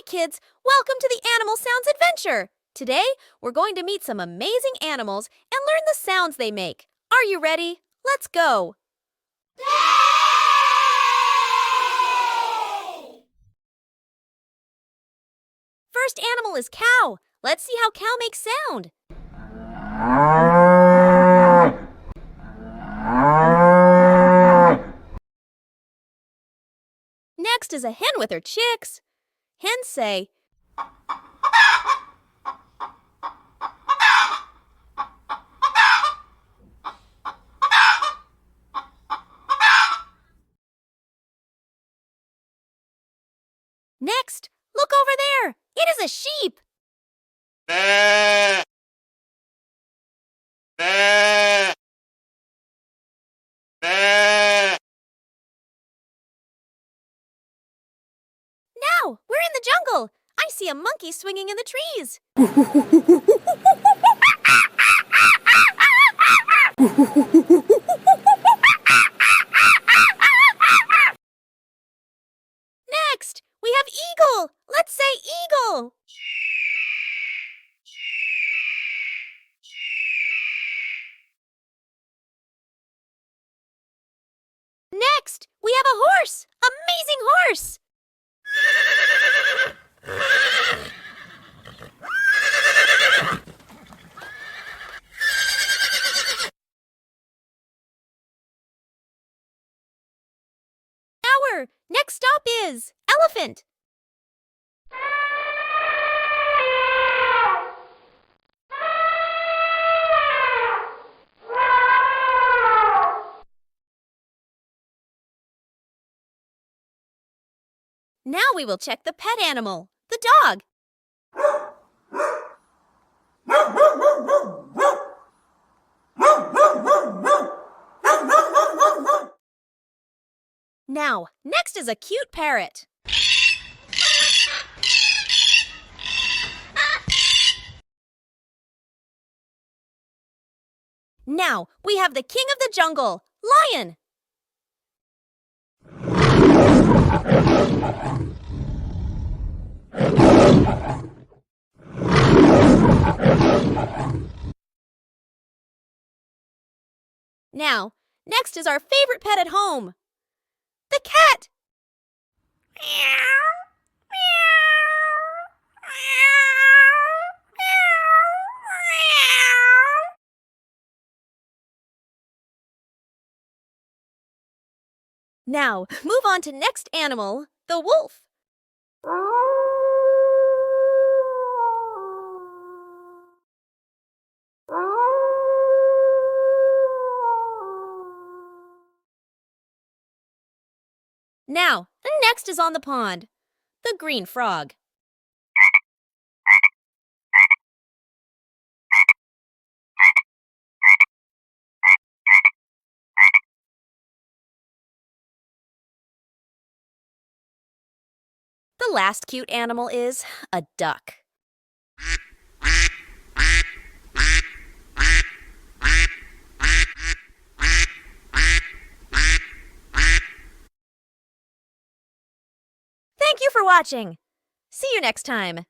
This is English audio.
Hi kids, welcome to the Animal Sounds Adventure. Today, we're going to meet some amazing animals and learn the sounds they make. Are you ready? Let's go. First animal is cow. Let's see how cow makes sound. Next is a hen with her chicks. Hens say, next, look over there. It is a sheep. Now, we're in the jungle. I see a monkey swinging in the trees. Next, we have eagle. Let's say eagle. Next, we have a horse. Amazing horse. Our next stop is elephant. Now we will check the pet animal, the dog. Now, next is a cute parrot. Now, we have the king of the jungle, lion. Now, next is our favorite pet at home, the cat. Now, move on to next animal, the wolf. Now, next is on the pond, the green frog. The last cute animal is a duck. Thank you for watching. See you next time.